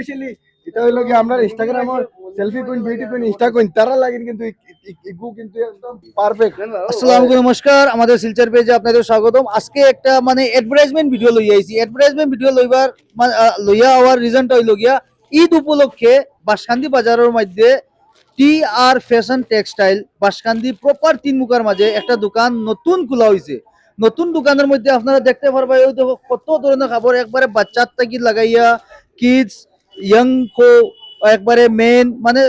Specially এটা হইলো কি আমরা ইনস্টাগ্রামের selfie queen beauty queen Insta queen তারা লাগেন কিন্তু ইগু কিন্তু একদম পারফেক্ট। আসসালামু আলাইকুম, নমস্কার। আমাদের শিলচর পেজে আপনাদের স্বাগতম। আজকে একটা মানে অ্যাডভার্টাইজমেন্ট ভিডিও লই আইছি। অ্যাডভার্টাইজমেন্ট ভিডিও লইবার লইয়া আওয়ার রিজনটা হইল গিয়া ঈদ উপলক্ষে বাসকান্দি বাজারের মধ্যে টি আর ফ্যাশন টেক্সটাইল বাসকান্দি প্রপার তিন মুখার মাঝে একটা দোকান নতুন খোলা হয়েছে। নতুন দোকানের মধ্যে আপনারা দেখতে পারবেন ওই দেখো কত ধরনের কাপড়, একবারে বাচ্চার থেকে লাগাইয়া কিডস, ইয়াং কো, একবারে মেন মানে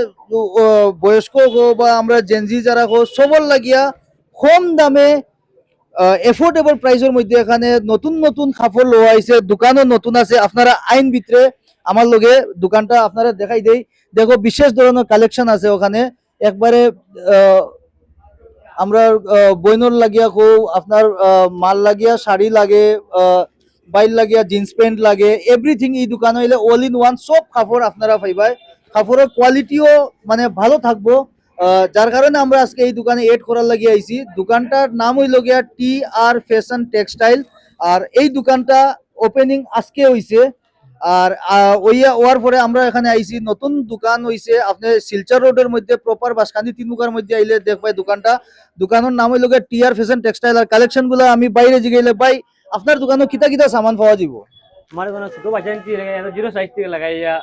বয়স্ক হো বা আমরা জেনজি যারা হো সবর লাগিয়া কম দামে এফোর্ডেবল প্রাইসের মধ্যে এখানে নতুন নতুন কাপড় লওয়া হয়েছে। দোকানও নতুন আছে। আপনারা আইন ভিতরে আমার লগে দোকানটা আপনারা দেখাই দেই। দেখো বিশেষ ধরনের কালেকশন আছে ওখানে। একবারে আমরা বইনর লাগিয়া কো আপনার মাল লাগিয়া শাড়ি লাগে, বাইল লাগিয়া জিন্স প্যান্ট লাগে, এভরিথিং এই দোকান হইলে অল ইন ওয়ান সব কাপড় আপনারা পাইবাই। কাপড়ের কোয়ালিটিও মানে ভালো থাকবো। যার কারণে আমরা আজকে এই দোকানে এড করার লাগিয়ে আইছি। দোকানটার নাম হইল গিয়া টি আর ফ্যাশন টেক্সটাইল। আর এই দোকানটা ওপেনিং আজকে হইছে। আর ওয়ার পরে আমরা এখানে আইছি। নতুন দোকান হইছে আপনি শিলচর রোডের মধ্যে প্রপার বাসকান্দি তিনমুখার মধ্যে আইলে দেখবাই দোকানটা। দোকানের নাম হইল গিয়া টি আর ফ্যাশন টেক্সটাইল। আর কালেকশন গুলো আমি বাইরে জিগাইলে ভাই আপনার দোকানে কিতা কিতা সামান পাওয়া যাব? আমার এখানে ছোট বাচ্চা থেকে লাগাই জিরো সাইজ থেকে লাগাইয়া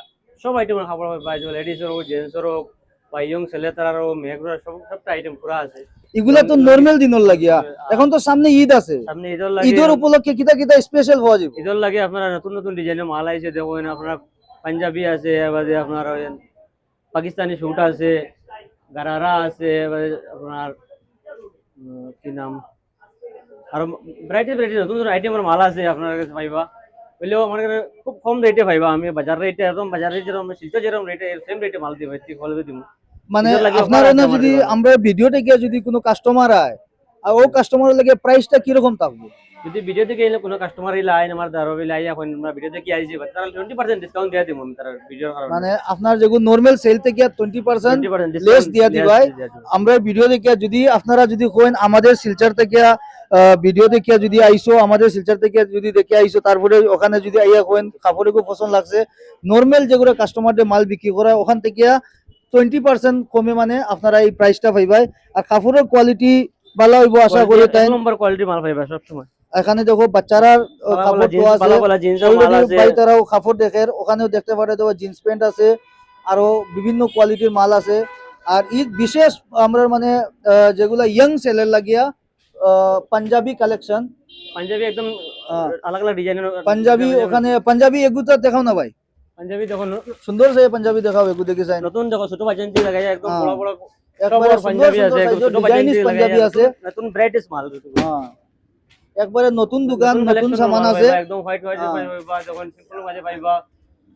সব আইটেমের কাপড় পাওয়া যায়। লেডিসের হোক, জেন্টসের হোক বা ইয়ং ছেলে তারারও মেয়েগুলোর সবটা আইটেম পুরা আছে। এগুলা তো নরমাল দিনের লাগিয়া, এখন তো সামনে ঈদ আছে। সামনে ঈদের লাগে, ঈদের উপলক্ষে কিতা কিতা স্পেশাল পাওয়া যাব? ঈদের লাগে আপনারা নতুন নতুন ডিজাইনের মাল আইছে। দেখুন আপনার পাঞ্জাবি আছে, এবারে আপনার পাকিস্তানি স্যুট আছে, গারারা আছে, এবারে আপনার কি নাম আর ভ্যারাইটি ভ্যারাইটি নতুন নতুন আইটেমের মাল আছে আপনার কাছে পাইবা। বললেও আমার কাছে খুব কম রেটে পাইবা। আমি বাজার রেটে একদম বাজার রেটে যেরকম শিলচর যেরকম রেটে সেম রেটে মাল দিই ভাই, ঠিক বলবে দিব। মানে আপনার যদি আমরা ভিডিওতে গিয়ে যদি কোনো কাস্টমার আয় আর ও কাস্টমারের লাগে প্রাইসটা কি রকম থাকবে? যদি ভিডিও থেকে এলে কোনো কাস্টমার ইলা আইন আমার দারবিল আইয়া কোন আমরা ভিডিও থেকে আইছি তারা 20% ডিসকাউন্ট দিয়া দিমু তারা ভিডিওর কারণে। মানে আপনার যেগুলো নরমাল সেল থেকে 20% লেস দিয়া দিবাই আমরা ভিডিও দেখে। যদি আপনারা যদি কোন আমাদের শিলচর থেকে ভিডিও দেখে যদি আইসো, আমাদের শিলচর থেকে যদি দেখে আইসো, তারপরে ওখানে যদি আইয়া কোন কাপড়ে খুব পছন্দ লাগছে, নরমাল যেগুলো কাস্টমারদের মাল বিক্রি করে ওখান থেকে 20% কমে মানে আপনারা এই প্রাইসটা পাইবাই। আর কাপড়ের কোয়ালিটি ভালো হইব আশা করি। তাই নম্বর কোয়ালিটি মাল পাইবা সব সময়। এখানে দেখো বাচ্চারা কাপড় তো আছে, ভাই তারাও কাপড় দেখে ওখানেও দেখতে পারে। দেখো জিন্স প্যান্ট আছে, আরো বিভিন্ন কোয়ালিটির মাল আছে। আর ঈদ বিশেষ আমরা মানে যেগুলা ইয়ং সেলের লাগিয়া পাঞ্জাবি কালেকশন, পাঞ্জাবি একদম আলাদা আলাদা ডিজাইনের পাঞ্জাবি ওখানে পাঞ্জাবি এগুলো দেখাও না ভাই। পাঞ্জাবি দেখুন সুন্দর সে পাঞ্জাবি দেখাও, এগু দেখে চাই নতুন দেখো ছোট বাচ্চান্তি লাগাই একদম বড় বড় একবারে পাঞ্জাবি আছে, ছোট বাচ্চান্তি পাঞ্জাবি আছে, নতুন ব্রাইটেস্ট মাল। হ্যাঁ একবারে নতুন দোকান, নতুন সামান আছে। একদম হোয়াইট হোয়াইট পাইবা, যখন সিম্পল মাঝে পাইবা,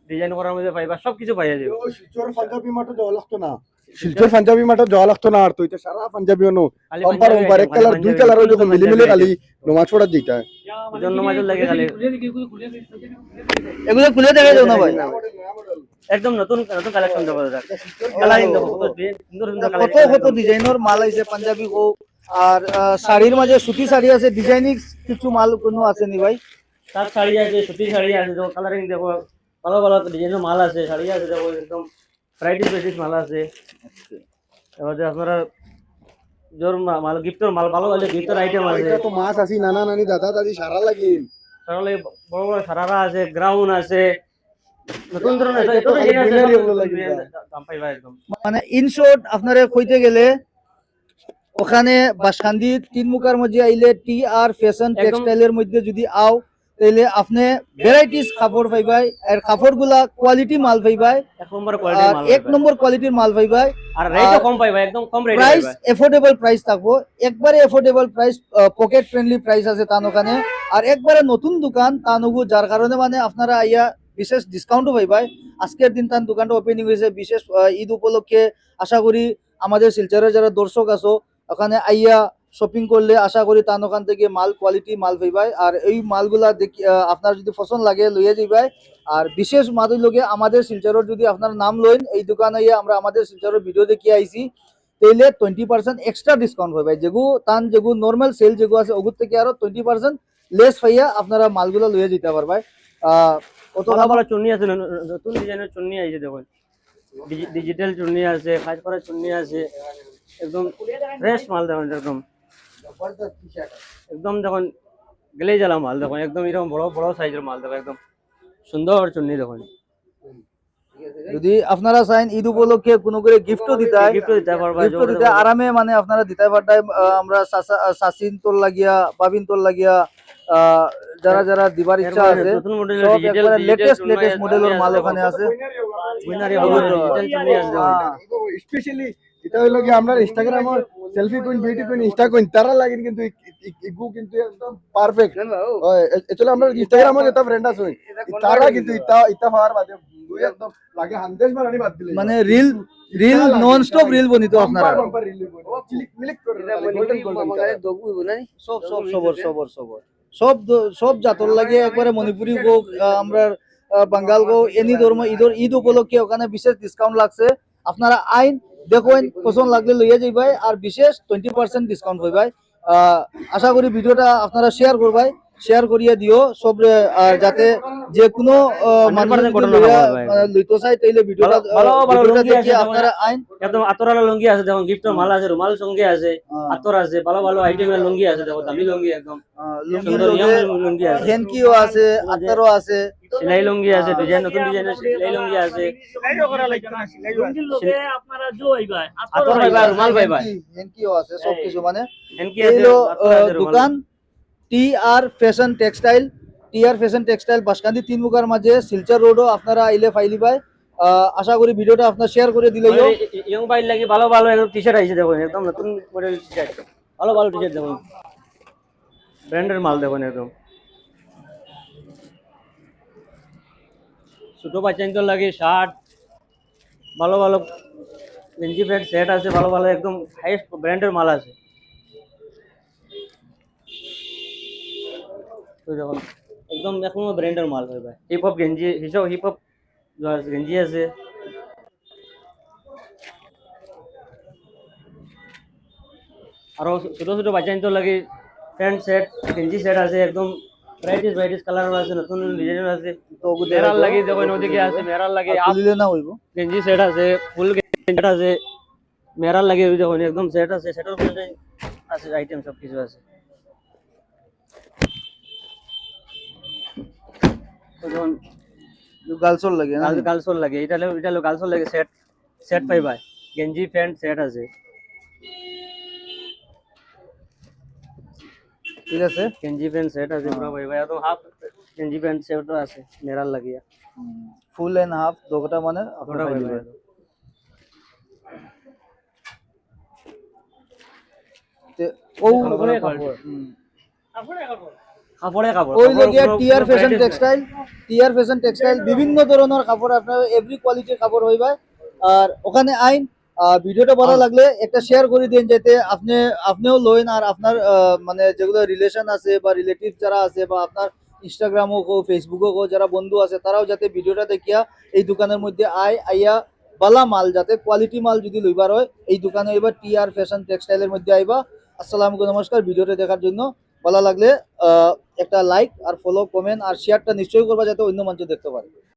ডিজাইন করার মধ্যে পাইবা, সবকিছু পাইয়া যাবে। শিলচর পাঞ্জাবি মাঠে যাওয়া লাগতো না, শিলচর পাঞ্জাবি মাঠে যাওয়া লাগতো না। আর তো এটা সারা পাঞ্জাবি নো কম্পার কম্পার এক কালার দুই কালার যখন মিলে মিলে খালি নমাজ পড়া দিতা জন্য মাঝে লাগে খালি এগুলো খুলে দেখা যাও না ভাই। একদম নতুন নতুন কালেকশন দেবো দাদা। কালারিং দেখো কত সুন্দর সুন্দর কত কত ডিজাইনের মাল আইছে পাঞ্জাবি কো। আর শাড়ির মাঝে সুতি শাড়ি আছে, ডিজাইনিং কিছু মাল কোনো আছে নি ভাই? তার শাড়ি আছে, সুতি শাড়ি আছে, দেখো কালারিং দেখো ভালো ভালো ডিজাইনের মাল আছে, শাড়ি আছে দেখো একদম ভ্যারাইটিস ভ্যারাইটিস মাল আছে। এবার আপনারা জোর মাল গিফটের মাল ভালো ভালো গিফটের আইটেম আছে। এটা তো মাছ আসি নানা নানি দাদা দাদি সারা লাগিল, তাহলে বড় বড় সারারা আছে, গ্রাউন্ড আছে, নতুন ধরনের দাম পাইবা একদম। মানে ইন শর্ট আপনারা কইতে গেলে ওখানে বাসকান্দি তিন মুখার মধ্যে আইলে টি আর ফ্যাশন টেক্সটাইলের মধ্যে যদি আও তাইলে আপনি ভ্যারাইটিস কাপড় পাইবাই। আর কাপড়গুলা কোয়ালিটি মাল পাইবাই, এক নম্বর কোয়ালিটির মাল পাইবাই। আর রেটও কম পাইবা, একদম কম রেট প্রাইস এফোর্ডেবল প্রাইস থাকবো, একবারে affordable price, pocket friendly price আছে তান ওখানে। আর একবারে নতুন দোকান তানগু, যার কারণে মানে আপনারা আইয়া বিশেষ ডিসকাউন্টও পাইবাই। আজকের দিন তার দোকানটা ওপেনিং হয়েছে বিশেষ ঈদ উপলক্ষে। আশা করি আমাদের শিলচরের যারা দর্শক আছো ওখানে আইয়া শপিং করলে আশা করি তান ওখান থেকে মাল কোয়ালিটি মাল পাইবাই। আর এই মালগুলা দেখি আপনার যদি পছন্দ লাগে লইয়া যাইবাই। আর বিশেষ মাদুই লগে আমাদের শিলচরের যদি আপনার নাম লইন এই দোকানে আমরা আমাদের শিলচরের ভিডিও দেখিয়ে আইছি, তাইলে 20% এক্সট্রা ডিসকাউন্ট পাইবাই। যেগু তান যেগু নর্মাল সেল যেগু আছে ওগুর থেকে আরো 20% লেস পাইয়া আপনারা মালগুলা লইয়া যেতে পারবাই। কত ভালো দাম? ভালো চুন্নি আছে, নতুন ডিজাইনের চুন্নি আছে দেখুন, ডিজিটাল চুন্নি আছে, কাজ করা চুন্নি আছে, একদম ফ্রেশ মাল দেখুন, একদম একদম দেখুন গেলেই জ্বালা মাল দেখুন, একদম এরকম বড় বড় সাইজের মাল দেখুন, একদম সুন্দর চুন্নি দেখুন। যদি আপনারা চাইন ঈদ উপলক্ষে কোনো করে গিফটও দিতে হয়, গিফট দিতে পারবা, গিফটও দিতে আরামে মানে আপনারা দিতে পারতাই। আমরা সাসিন তোর লাগিয়া, বাবিন তোর লাগিয়া যারা যারা দিবার ইচ্ছা আছে নতুন মডেলের সব ডিজিটাল একবারে লেটেস্ট চুন্নি মডেলের মাল আছে, ওখানে আছে। উইনারি ডিজিটাল চুন্নি আছে দেখুন। স্পেশালি এটা হইলো কি আমরা ইনস্টাগ্রামে selfie queen beauty queen Insta queen তারা লাগেন কিন্তু ইগু কিন্তু একদম পারফেক্ট এচলে আমরা ইনস্টাগ্রামে যেটা ফ্রেন্ড আছে তারা কিন্তু ইতা ইতা পাওয়ার বাদে দুই একদম লাগে হান্দেশ বানানি বাদ দিলে মানে রিল নন স্টপ রিল বনিত আপনারা ক্লিক ক্লিক করে গোল্ডেন গোল্ডেন সব সব সবর সবর সবর সব সব জাতর লাগে একবারে মণিপুরি হোক আমরা বাঙ্গাল হোক এনি ধর্ম ঈদ উপলক্ষে ওখানে বিশেষ ডিসকাউন্ট লাগছে। আপনারা আইন দেখুন, পছন্দ লাগলে লইয়া যাইবাই, আর বিশেষ 20% ডিসকাউন্ট হইবাই। আশা করি ভিডিওটা আপনারা শেয়ার করবাই, শেয়ার করিয়া দিও সব, যাতে যে কোনো মানুষ যদি লইতে চাই তাইলে ভিডিওটা দেখিয়ে আপনারা আইন। একদম আতরালা লুঙ্গি আছে দেখুন, গিফটের মাল আছে, রুমাল সঙ্গে আছে, আতর আছে, ভালো ভালো আইটেমের লুঙ্গি আছে দেখো, দামি লুঙ্গি একদম সুন্দর লুঙ্গি আছে, হ্যান্কিও আছে, আতরও আছে, সেলাই লুঙ্গি আছে, ডিজাইন নতুন ডিজাইনের সেলাই লুঙ্গি আছে, আতর পাইবা, রুমাল পাইবা, হ্যান্কিও আছে, সব কিছু মানে এনকি আছে, এইলো আতর আছে, রুমাল দোকান TR fashion textile, TR fashion textile Baskandi 3 মুখার মাঝে শিলচর রোডও আপনারা আইলে ফাইলি পাই। আশা করি ভিডিওটা আপনারা শেয়ার করে দিলেই ইয়ং বাইর লাগি ভালো ভালো একদম টি-শার্ট আইছে দেখুন, একদম নতুন মডেল টি-শার্ট, ভালো ভালো টি-শার্ট দেখুন, ব্র্যান্ডের মাল দেখুন, একদম ছোট বাচ্চাদের লাগে শার্ট, ভালো ভালো গেঞ্জি প্যান্ট সেট আছে, ভালো ভালো একদম হাইয়েস্ট ব্র্যান্ডের মাল আছে। তো দেখুন একদম এখনো ব্র্যান্ডের মাল হয় ভাই, হিপ হপ গেঞ্জি, হিপ হপ গেঞ্জি আছে, আরো ছোট ছোট বাচ্চাদের লাগে প্যান্ট সেট, গেঞ্জি সেট আছে, একদম ভ্যারাইটিস কালার আছে, নতুন ডিজাইনের আছে, তো মেরাল লাগে দেখুন, ওদিকে আছে মেরাল লাগে, তুলিলে না হইব। গেঞ্জি সেট আছে, ফুল গেঞ্জি সেট আছে, মেরাল লাগে ওই দেখুন, একদম সেট আছে, সেটের মধ্যে আছে আইটেম সব কিছু আছে। তো দেখুন গার্লসর লাগে না, গার্লসর লাগে, এটা হলো গার্লসর লাগে, সেট সেট পাইবা, গেঞ্জি প্যান্ট সেট আছে, ঠিক আছে। গেঞ্জি প্যান্ট সেট আছে পুরো পাইবা, একদম হাফ গেঞ্জি প্যান্ট সেটও আছে মেরাল লাগিয়া, ফুল এন্ড হাফ দুটোটা মানে আপনারা দুটোটা পাইবে। পাইবা। তে ও কাপড়ে কাপড়, কাপড়ে কাপড়, ওই লগিয়া TR fashion textile, TR fashion textile বিভিন্ন ধরনের কাপড় আপনার এভরি কোয়ালিটির কাপড় হইবা। আর ওখানে আইন ভিডিওটা ভালো লাগলে একটা শেয়ার করে দিন, যাতে আপনিও লইন, আর আপনার মানে যেগুলো রিলেশন আছে বা রিলেটিভ যারা আছে বা আপনার ইনস্টাগ্রাম হোক ফেসবুক হোক যারা বন্ধু আছে তারাও যাতে ভিডিওটা দেখিয়া এই দোকানের মধ্যে আইয়া বালা মাল, যাতে কোয়ালিটি মাল যদি লইবার হয় এই দোকানে এবার টিআর ফ্যাশন টেক্সটাইলের মধ্যে আইবা। আসসালামু আলাইকুম, নমস্কার। ভিডিওটা দেখার জন্য ভালো লাগলে একটা লাইক আর ফলো কমেন্ট আর শেয়ারটা নিশ্চয়ই করবা, যাতে অন্য মানুষ দেখতে পারে।